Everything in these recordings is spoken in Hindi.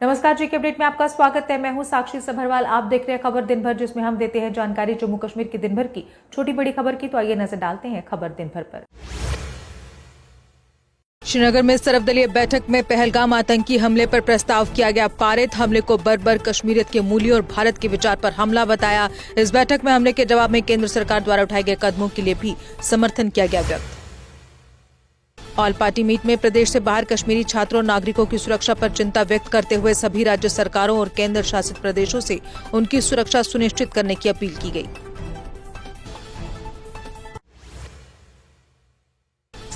नमस्कार जी के अपडेट में आपका स्वागत है। मैं हूं साक्षी सभरवाल। आप देख रहे हैं खबर दिन भर, जिसमें हम देते हैं जानकारी जम्मू कश्मीर की दिन भर की छोटी बड़ी खबर की। तो आइए नजर डालते हैं खबर दिन भर पर। श्रीनगर में सर्वदलीय बैठक में पहलगाम आतंकी हमले पर प्रस्ताव किया गया पारित। हमले को बर्बर कश्मीरियत के मूल्यों और भारत के विचार पर हमला बताया। इस बैठक में हमले के जवाब में केंद्र सरकार द्वारा उठाए गए कदमों के लिए भी समर्थन किया गया व्यक्त। ऑल पार्टी मीट में प्रदेश से बाहर कश्मीरी छात्रों और नागरिकों की सुरक्षा पर चिंता व्यक्त करते हुए सभी राज्य सरकारों और केंद्र शासित प्रदेशों से उनकी सुरक्षा सुनिश्चित करने की अपील की गई।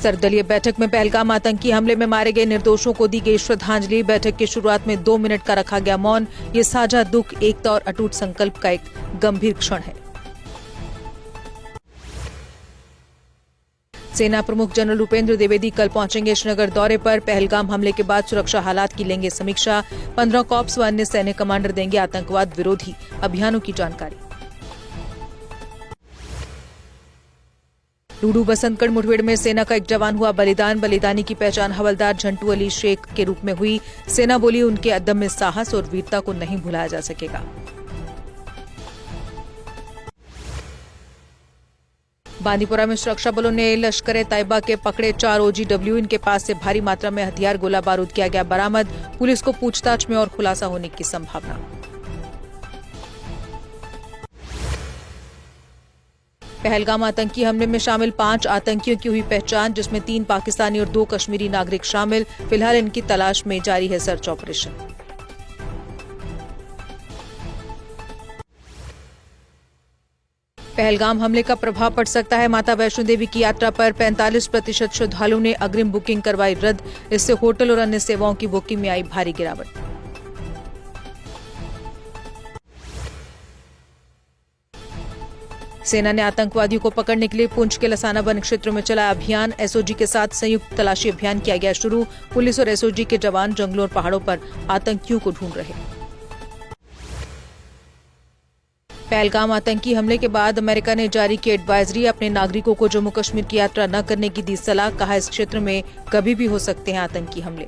सर्वदलीय बैठक में पहलगाम आतंकी हमले में मारे गए निर्दोषों को दी गई श्रद्धांजलि। बैठक की शुरुआत में 2 मिनट का रखा गया मौन। ये साझा दुख, एकता और अटूट संकल्प का एक गंभीर क्षण है। सेना प्रमुख जनरल उपेंद्र द्विवेदी कल पहुंचेंगे श्रीनगर दौरे पर। पहलगाम हमले के बाद सुरक्षा हालात की लेंगे समीक्षा। 15 कॉप्स व अन्य सैन्य कमांडर देंगे आतंकवाद विरोधी अभियानों की जानकारी। लूडू बसंतगढ़ मुठभेड़ में सेना का एक जवान हुआ बलिदान। बलिदानी की पहचान हवलदार झंटू अली शेख के रूप में हुई। सेना बोली उनके अदम्य साहस और वीरता को नहीं भुलाया जा सकेगा। बांदीपुरा में सुरक्षा बलों ने लश्कर तैयबा के पकड़े 4 OGW। इनके पास से भारी मात्रा में हथियार, गोला बारूद किया गया बरामद। पुलिस को पूछताछ में और खुलासा होने की संभावना। पहलगाम आतंकी हमले में शामिल 5 आतंकियों की हुई पहचान, जिसमें 3 पाकिस्तानी और 2 कश्मीरी नागरिक शामिल। फिलहाल इनकी तलाश में जारी है सर्च ऑपरेशन। पहलगाम हमले का प्रभाव पड़ सकता है माता वैष्णो देवी की यात्रा पर। 45% श्रद्धालुओं ने अग्रिम बुकिंग करवाई रद्द। इससे होटल और अन्य सेवाओं की बुकिंग में आई भारी गिरावट। सेना ने आतंकवादियों को पकड़ने के लिए पुंछ के लसाना वन क्षेत्र में चलाया अभियान। एसओजी के साथ संयुक्त तलाशी अभियान किया गया शुरू। पुलिस और एसओजी के जवान जंगलों और पहाड़ों पर आतंकियों को ढूंढ रहे। पहलगाम आतंकी हमले के बाद अमेरिका ने जारी की एडवाइजरी। अपने नागरिकों को जम्मू कश्मीर की यात्रा न करने की दी सलाह। कहा इस क्षेत्र में कभी भी हो सकते हैं आतंकी हमले।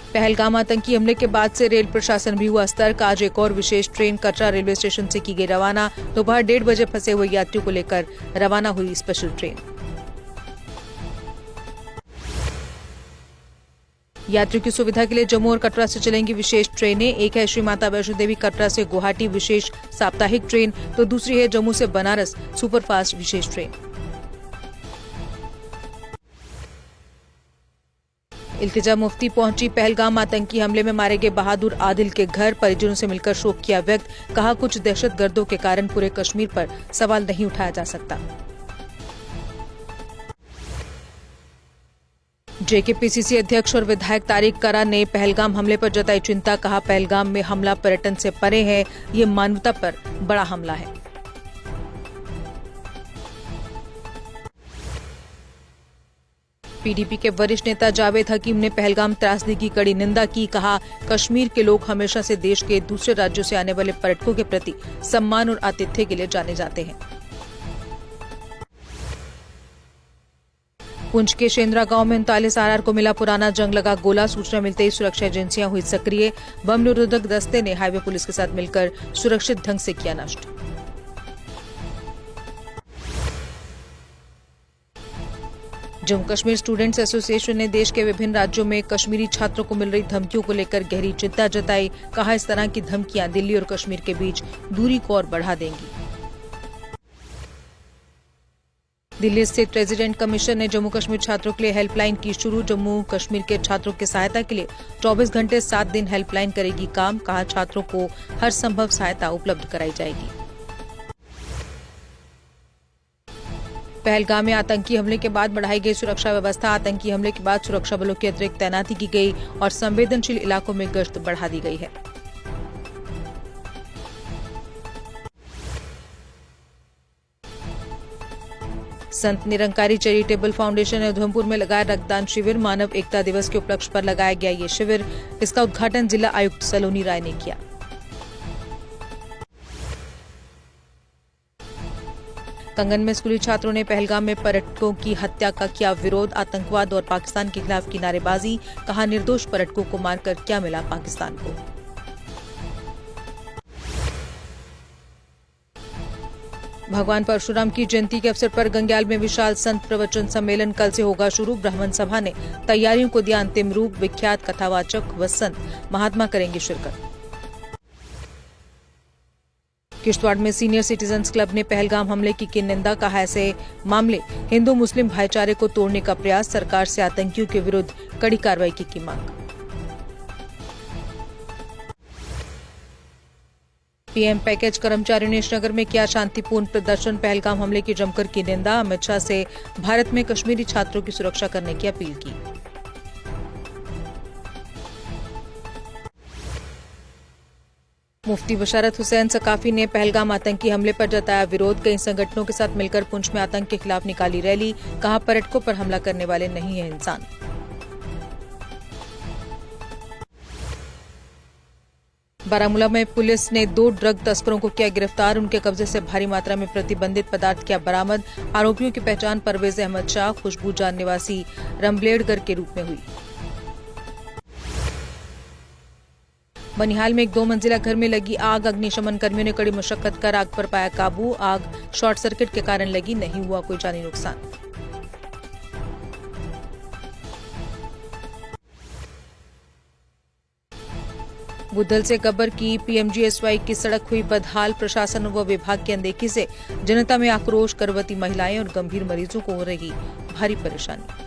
पहलगाम आतंकी हमले के बाद से रेल प्रशासन भी हुआ सतर्क। आज एक और विशेष ट्रेन कटरा रेलवे स्टेशन से की गई रवाना। दोपहर 1:30 बजे फंसे हुए यात्रियों को लेकर रवाना हुई स्पेशल ट्रेन। यात्रियों की सुविधा के लिए जम्मू और कटरा से चलेंगी विशेष ट्रेनें। एक है श्री माता वैष्णो देवी कटरा से गुवाहाटी विशेष साप्ताहिक ट्रेन, तो दूसरी है जम्मू से बनारस सुपरफास्ट विशेष ट्रेन। इल्तिजा मुफ्ती पहुंची पहलगाम आतंकी हमले में मारे गए बहादुर आदिल के घर। परिजनों से मिलकर शोक किया व्यक्त। कहा कुछ दहशतगर्दों के कारण पूरे कश्मीर पर सवाल नहीं उठाया जा सकता। जेकेपीसीसी अध्यक्ष और विधायक तारिक करा ने पहलगाम हमले पर जताई चिंता। कहा पहलगाम में हमला पर्यटन से परे है, ये मानवता पर बड़ा हमला है। पीडीपी के वरिष्ठ नेता जावेद हकीम ने पहलगाम त्रासदी की कड़ी निंदा की। कहा कश्मीर के लोग हमेशा से देश के दूसरे राज्यों से आने वाले पर्यटकों के प्रति सम्मान और आतिथ्य के लिए जाने जाते हैं। पुंछ के शेंद्रा गांव में 39 RR को मिला पुराना जंग लगा गोला। सूचना मिलते ही सुरक्षा एजेंसियां हुई सक्रिय। बम निरोधक दस्ते ने हाईवे पुलिस के साथ मिलकर सुरक्षित ढंग से किया नष्ट। जम्मू कश्मीर स्टूडेंट्स एसोसिएशन ने देश के विभिन्न राज्यों में कश्मीरी छात्रों को मिल रही धमकियों को लेकर गहरी चिंता जताई। कहा इस तरह की धमकियां दिल्ली और कश्मीर के बीच दूरी को और बढ़ा देंगी। दिल्ली स्थित रेजिडेंट कमीशन ने जम्मू कश्मीर छात्रों के लिए हेल्पलाइन की शुरू। जम्मू कश्मीर के छात्रों की सहायता के लिए 24 घंटे 7 दिन हेल्पलाइन करेगी काम। कहा छात्रों को हर संभव सहायता उपलब्ध कराई जाएगी। पहलगाम में आतंकी हमले के बाद बढ़ाई गई सुरक्षा व्यवस्था। आतंकी हमले के बाद सुरक्षा बलों की अतिरिक्त तैनाती की गई और संवेदनशील इलाकों में गश्त बढ़ा दी गई है। संत निरंकारी चैरिटेबल फाउंडेशन ने उधमपुर में लगाया रक्तदान शिविर। मानव एकता दिवस के उपलक्ष्य पर लगाया गया ये शिविर। इसका उद्घाटन जिला आयुक्त सलोनी राय ने किया। कंगन में स्कूली छात्रों ने पहलगाम में पर्यटकों की हत्या का किया विरोध। आतंकवाद और पाकिस्तान के खिलाफ की नारेबाजी। कहा, निर्दोष पर्यटकों को मारकर क्या मिला पाकिस्तान को। भगवान परशुराम की जयंती के अवसर पर गंग्याल में विशाल संत प्रवचन सम्मेलन कल से होगा शुरू। ब्राह्मण सभा ने तैयारियों को दिया अंतिम रूप। विख्यात कथावाचक व संत महात्मा करेंगे शिरकत। किश्तवाड़ में सीनियर सिटीजन्स क्लब ने पहलगाम हमले की निंदा। कहा, ऐसे मामले हिंदू मुस्लिम भाईचारे को तोड़ने का प्रयास। सरकार से आतंकियों के विरुद्ध कड़ी कार्रवाई की मांग। पीएम पैकेज कर्मचारियों ने श्रीनगर में किया शांतिपूर्ण प्रदर्शन। पहलगाम हमले की जमकर की निंदा। अमित शाह से भारत में कश्मीरी छात्रों की सुरक्षा करने की अपील की। मुफ्ती बशारत हुसैन सकाफी ने पहलगाम आतंकी हमले पर जताया विरोध। कई संगठनों के साथ मिलकर पुंछ में आतंक के खिलाफ निकाली रैली। कहा, पर्यटकों पर हमला करने वाले नहीं हैं इंसान। बारामूला में पुलिस ने 2 ड्रग तस्करों को किया गिरफ्तार। उनके कब्जे से भारी मात्रा में प्रतिबंधित पदार्थ किया बरामद। आरोपियों की पहचान परवेज अहमद शाह, खुशबू जान निवासी रमबलेड़गढ़ के रूप में हुई। बनिहाल में एक 2 मंजिला घर में लगी आग। अग्निशमन कर्मियों ने कड़ी मशक्कत कर आग पर पाया काबू। आग शॉर्ट सर्किट के कारण लगी, नहीं हुआ कोई जानी नुकसान। बुद्धल से गब्बर की पीएमजीएसवाई की सड़क हुई बदहाल। प्रशासन व विभाग की अनदेखी से जनता में आक्रोश। गर्भवती महिलाएं और गंभीर मरीजों को हो रही भारी परेशानी।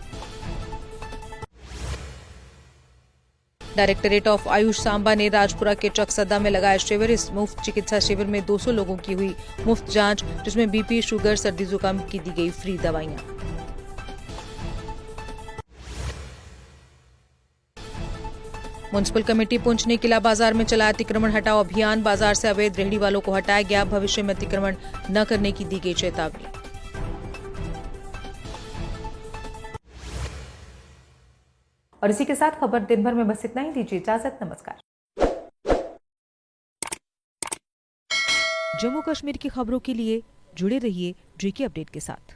डायरेक्टरेट ऑफ आयुष सांबा ने राजपुरा के चकसदा में लगाया शिविर। इस मुफ्त चिकित्सा शिविर में 200 लोगों की हुई मुफ्त जांच, जिसमें बीपी, शुगर, सर्दी जुकाम की दी गई फ्री दवाइयां। म्युनिसिपल कमेटी पुंछ ने किला बाजार में चलाया अतिक्रमण हटाओ अभियान। बाजार से अवैध रेहड़ी वालों को हटाया गया। भविष्य में अतिक्रमण न करने की दी गई चेतावनी। और इसी के साथ खबर दिन भर में बस इतना ही। दीजिए इजाजत, नमस्कार। जम्मू कश्मीर की खबरों के लिए जुड़े रहिए GK अपडेट के साथ।